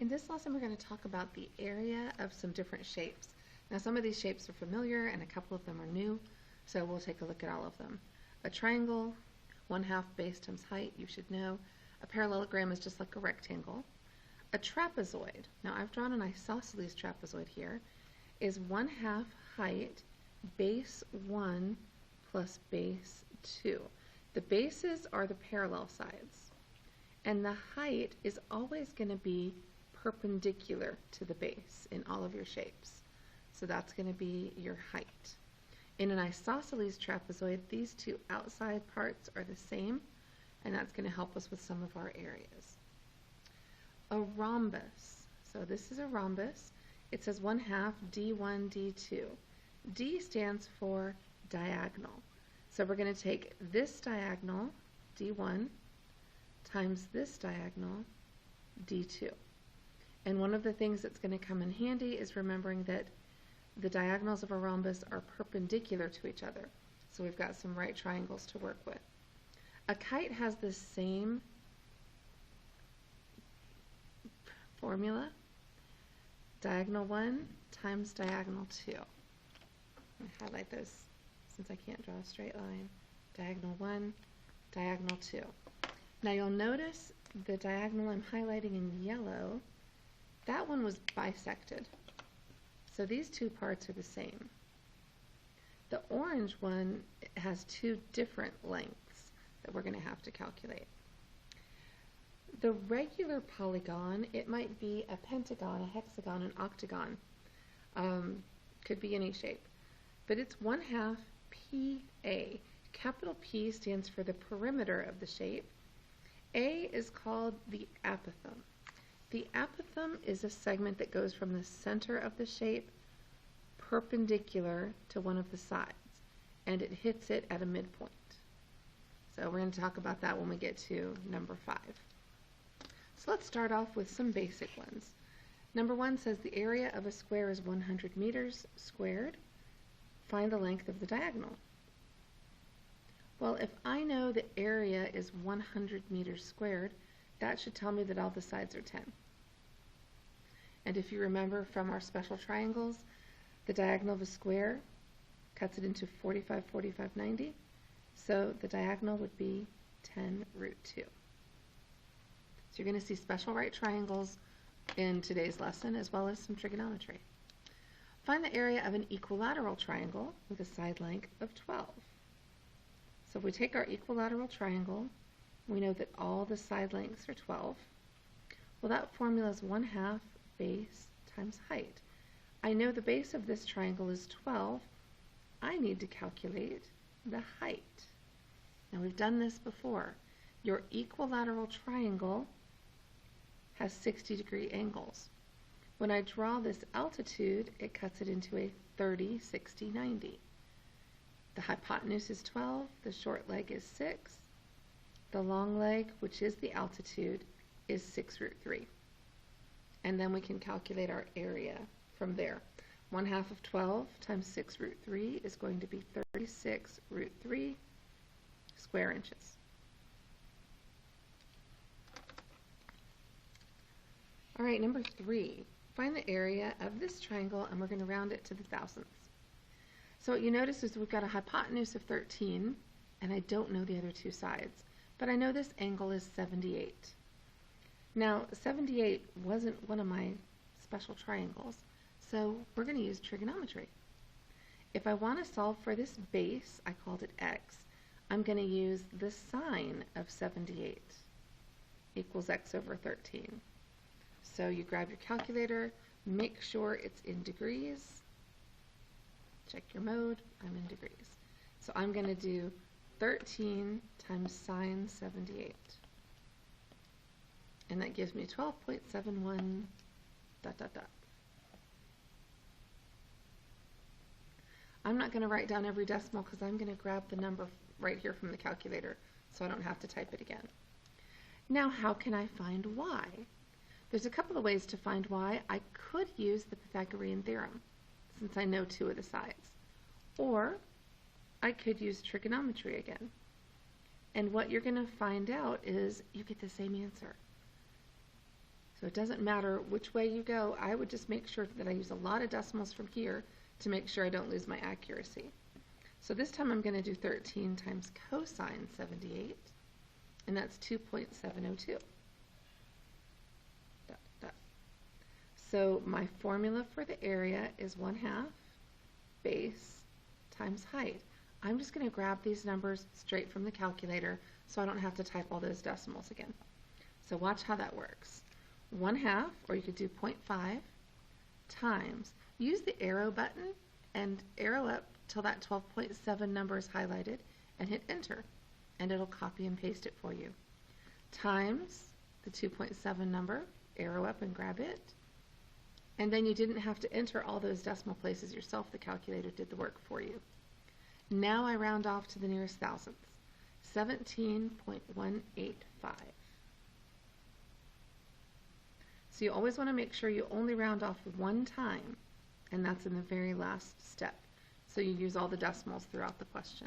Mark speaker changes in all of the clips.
Speaker 1: In this lesson, we're going to talk about the area of some different shapes. Now, some of these shapes are familiar and a couple of them are new, so we'll take a look at all of them. A triangle, 1/2 base times height, you should know. A parallelogram is just like a rectangle. A trapezoid, now I've drawn an isosceles trapezoid here, is 1/2 height, base 1 plus base 2. The bases are the parallel sides, and the height is always going to be perpendicular to the base in all of your shapes. So that's going to be your height. In an isosceles trapezoid, these two outside parts are the same, and that's going to help us with some of our areas. A rhombus. So this is a rhombus. It says 1/2 D1, D2. D stands for diagonal. So we're going to take this diagonal, D1, times this diagonal, D2. And one of the things that's going to come in handy is remembering that the diagonals of a rhombus are perpendicular to each other. So we've got some right triangles to work with. A kite has the same formula, diagonal 1 times diagonal 2. I'm going to highlight those since I can't draw a straight line. Diagonal 1, diagonal 2. Now you'll notice the diagonal I'm highlighting in yellow, that one was bisected. So these two parts are the same. The orange one has two different lengths that we're going to have to calculate. The regular polygon, it might be a pentagon, a hexagon, an octagon. Could be any shape. But it's 1/2 PA. Capital P stands for the perimeter of the shape. A is called the apothem. The apothem is a segment that goes from the center of the shape perpendicular to one of the sides, and it hits it at a midpoint. So we're going to talk about that when we get to number 5. So let's start off with some basic ones. Number 1 says the area of a square is 100 meters squared. Find the length of the diagonal. Well, if I know the area is 100 meters squared, that should tell me that all the sides are 10. And if you remember from our special triangles, the diagonal of a square cuts it into 45, 45, 90. So the diagonal would be 10 root 2. So you're going to see special right triangles in today's lesson, as well as some trigonometry. Find the area of an equilateral triangle with a side length of 12. So if we take our equilateral triangle, we know that all the side lengths are 12. Well, that formula is 1/2 base times height. I know the base of this triangle is 12. I need to calculate the height. Now we've done this before. Your equilateral triangle has 60-degree angles. When I draw this altitude, it cuts it into a 30, 60, 90. The hypotenuse is 12, the short leg is 6, the long leg, which is the altitude, is 6 root 3. And then we can calculate our area from there. 1/2 of 12 times 6 root 3 is going to be 36 root 3 square inches. All right, number 3. Find the area of this triangle, and we're going to round it to the thousandths. So what you notice is we've got a hypotenuse of 13, and I don't know the other two sides, but I know this angle is 78. Now, 78 wasn't one of my special triangles, so we're going to use trigonometry. If I want to solve for this base, I called it x, I'm going to use the sine of 78 equals x over 13. So you grab your calculator, make sure it's in degrees, check your mode, I'm in degrees. So I'm going to do 13 times sine 78. And that gives me 12.71 ... I'm not going to write down every decimal because I'm going to grab the number right here from the calculator so I don't have to type it again. Now, how can I find y? There's a couple of ways to find y. I could use the Pythagorean theorem since I know 2 of the sides. Or I could use trigonometry again. And what you're going to find out is you get the same answer. So it doesn't matter which way you go. I would just make sure that I use a lot of decimals from here to make sure I don't lose my accuracy. So this time I'm going to do 13 times cosine 78, and that's 2.702. So my formula for the area is 1/2 base times height. I'm just going to grab these numbers straight from the calculator so I don't have to type all those decimals again. So watch how that works. 1/2, or you could do 0.5, times, use the arrow button and arrow up till that 12.7 number is highlighted and hit enter, and it'll copy and paste it for you. Times the 2.7 number, arrow up and grab it, and then you didn't have to enter all those decimal places yourself. The calculator did the work for you. Now I round off to the nearest thousandths, 17.185. So you always want to make sure you only round off one time, and that's in the very last step. So you use all the decimals throughout the question.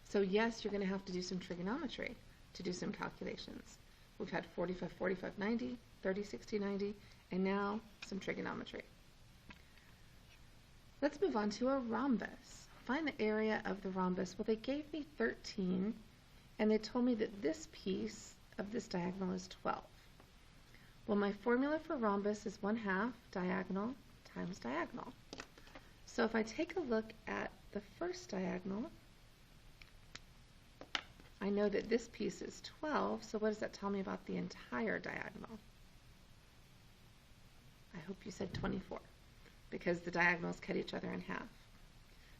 Speaker 1: So yes, you're going to have to do some trigonometry to do some calculations. We've had 45, 45, 90, 30, 60, 90, and now some trigonometry. Let's move on to a rhombus. Find the area of the rhombus. Well, they gave me 13, and they told me that this piece of this diagonal is 12. Well, my formula for rhombus is 1/2 diagonal times diagonal. So if I take a look at the first diagonal, I know that this piece is 12, so what does that tell me about the entire diagonal? I hope you said 24, because the diagonals cut each other in half.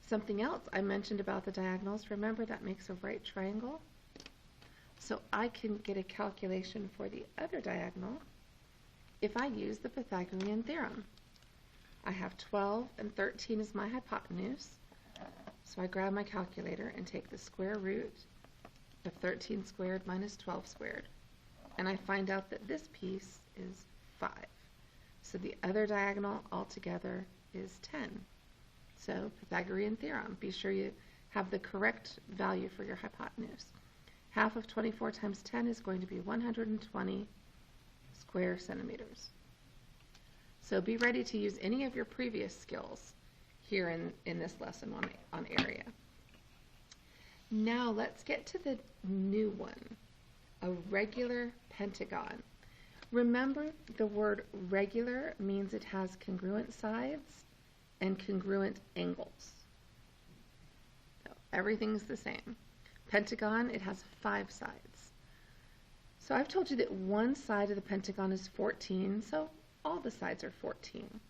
Speaker 1: Something else I mentioned about the diagonals, remember that makes a right triangle? So I can get a calculation for the other diagonal if I use the Pythagorean theorem. I have 12 and 13 as my hypotenuse, so I grab my calculator and take the square root of 13 squared minus 12 squared, and I find out that this piece is 5. So the other diagonal altogether is 10. So Pythagorean theorem, be sure you have the correct value for your hypotenuse. Half of 24 times 10 is going to be 120 square centimeters. So be ready to use any of your previous skills here in this lesson on area. Now let's get to the new one, a regular pentagon. Remember, the word regular means it has congruent sides and congruent angles. So everything's the same. Pentagon, it has 5 sides. So I've told you that one side of the pentagon is 14, so all the sides are 14.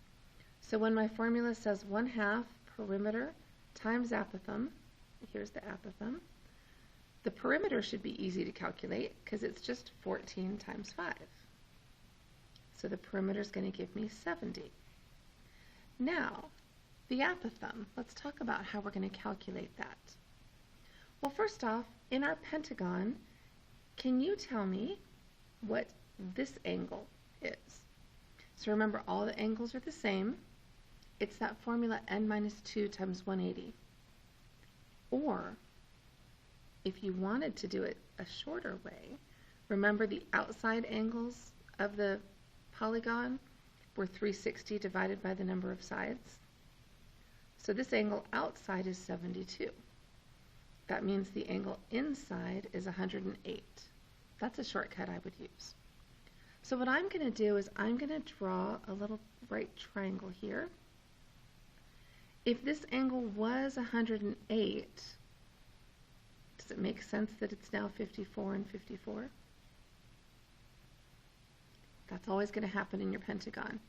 Speaker 1: So when my formula says 1/2 perimeter times apothem, here's the apothem, the perimeter should be easy to calculate because it's just 14 times 5. So the perimeter is going to give me 70. Now, the apothem, let's talk about how we're going to calculate that. Well, first off, in our pentagon, can you tell me what this angle is? So remember, all the angles are the same. It's that formula n minus 2 times 180. Or, if you wanted to do it a shorter way, remember the outside angles of the polygon were 360 divided by the number of sides. So this angle outside is 72. That means the angle inside is 108. That's a shortcut I would use. So what I'm going to do is I'm going to draw a little right triangle here. If this angle was 108, does it make sense that it's now 54 and 54? That's always going to happen in your pentagon.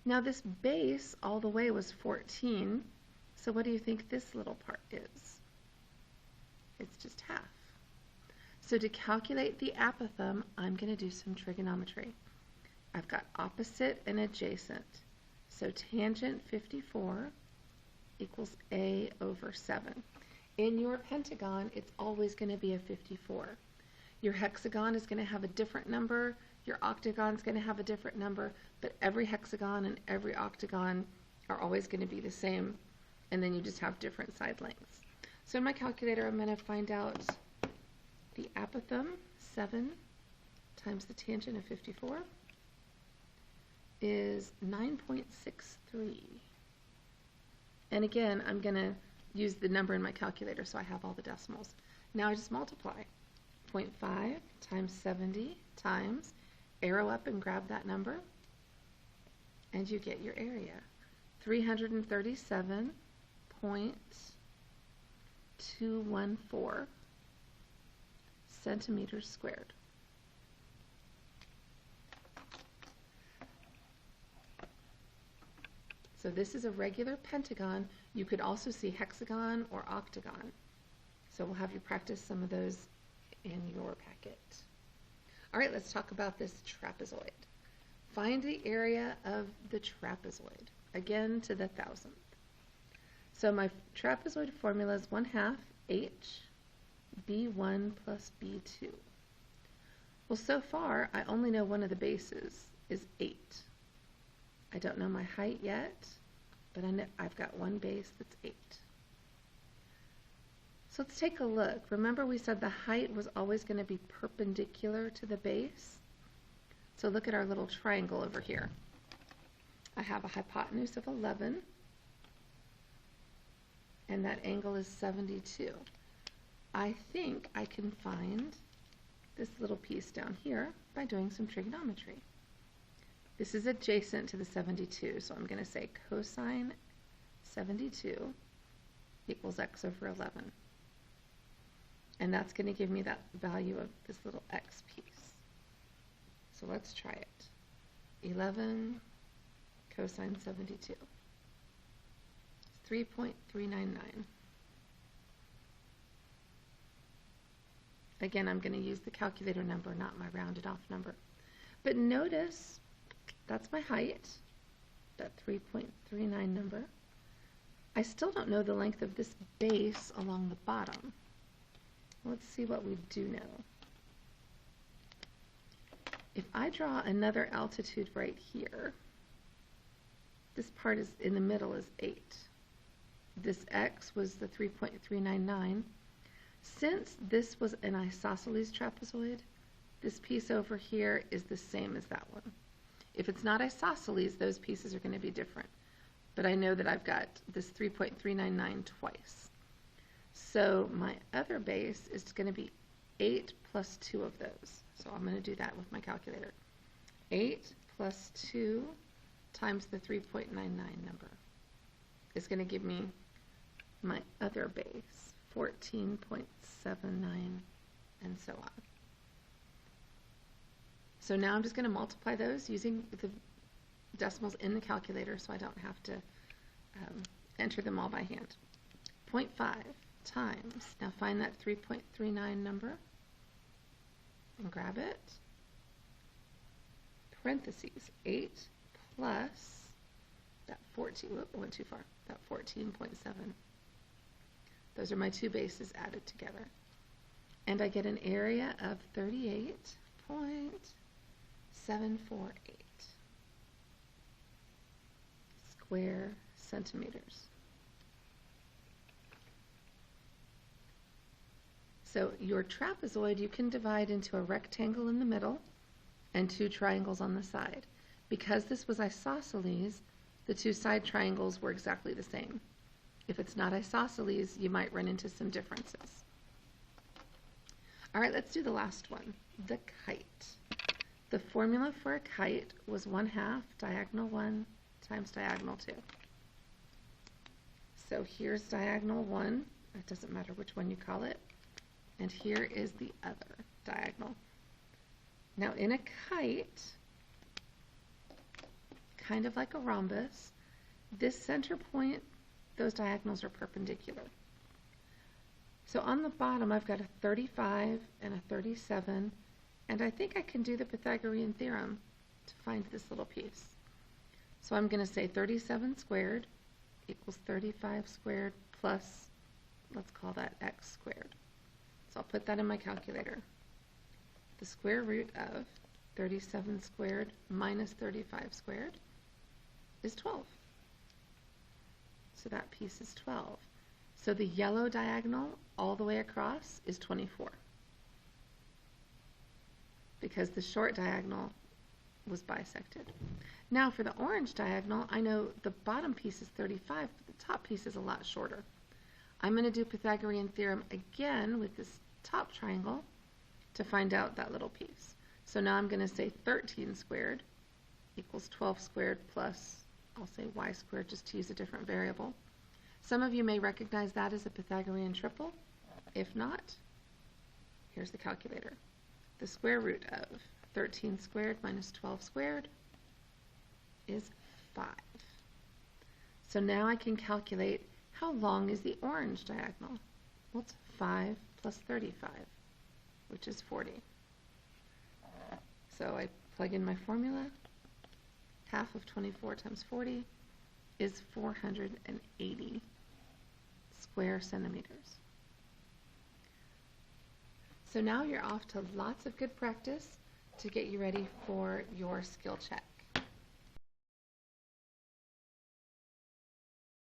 Speaker 1: Now this base all the way was 14, so what do you think this little part is? It's just half. So to calculate the apothem, I'm going to do some trigonometry. I've got opposite and adjacent. So tangent 54 equals a over 7. In your pentagon, it's always going to be a 54. Your hexagon is going to have a different number. Your octagon is going to have a different number, but every hexagon and every octagon are always going to be the same, and then you just have different side lengths. So in my calculator, I'm going to find out the apothem, 7 times the tangent of 54. is 9.63. And again, I'm going to use the number in my calculator so I have all the decimals. Now I just multiply. 0.5 times 70 times, arrow up and grab that number, and you get your area. 337.214 centimeters squared. So this is a regular pentagon. You could also see hexagon or octagon. So we'll have you practice some of those in your packet. All right, let's talk about this trapezoid. Find the area of the trapezoid, again to the thousandth. So my trapezoid formula is 1/2 h b1 plus b2. Well, so far, I only know one of the bases is 8. I don't know my height yet, but I know I've got one base that's 8. So let's take a look. Remember we said the height was always going to be perpendicular to the base? So look at our little triangle over here. I have a hypotenuse of 11, and that angle is 72. I think I can find this little piece down here by doing some trigonometry. This is adjacent to the 72, so I'm going to say cosine 72 equals x over 11. And that's going to give me that value of this little x piece. So let's try it. 11 cosine 72. 3.399. Again, I'm going to use the calculator number, not my rounded off number. But notice, that's my height, that 3.39 number. I still don't know the length of this base along the bottom. Let's see what we do know. If I draw another altitude right here, this part is in the middle is 8. This x was the 3.399. Since this was an isosceles trapezoid, this piece over here is the same as that one. If it's not isosceles, those pieces are going to be different. But I know that I've got this 3.399 twice. So my other base is going to be 8 plus 2 of those. So I'm going to do that with my calculator. 8 plus 2 times the 3.99 number is going to give me my other base, 14.79, and so on. So now I'm just going to multiply those using the decimals in the calculator so I don't have to enter them all by hand. 0.5 times, now find that 3.39 number and grab it, parentheses, 8 plus that 14, whoop, I went too far, that 14.7. Those are my two bases added together. And I get an area of 38.748 square centimeters. So your trapezoid you can divide into a rectangle in the middle and two triangles on the side. Because this was isosceles, the two side triangles were exactly the same. If it's not isosceles, you might run into some differences. All right, let's do the last one, the kite. The formula for a kite was 1/2 diagonal 1 times diagonal 2. So here's diagonal 1. It doesn't matter which one you call it. And here is the other diagonal. Now in a kite, kind of like a rhombus, this center point, those diagonals are perpendicular. So on the bottom I've got a 35 and a 37, and I think I can do the Pythagorean theorem to find this little piece. So I'm going to say 37 squared equals 35 squared plus, let's call that x squared. So I'll put that in my calculator. The square root of 37 squared minus 35 squared is 12. So that piece is 12. So the yellow diagonal all the way across is 24. Because the short diagonal was bisected. Now for the orange diagonal, I know the bottom piece is 35, but the top piece is a lot shorter. I'm going to do Pythagorean theorem again with this top triangle to find out that little piece. So now I'm going to say 13 squared equals 12 squared plus, I'll say y squared just to use a different variable. Some of you may recognize that as a Pythagorean triple. If not, here's the calculator. The square root of 13 squared minus 12 squared is 5. So now I can calculate how long is the orange diagonal. Well, it's 5 plus 35, which is 40. So I plug in my formula. Half of 24 times 40 is 480 square centimeters. So now you're off to lots of good practice to get you ready for your skill check.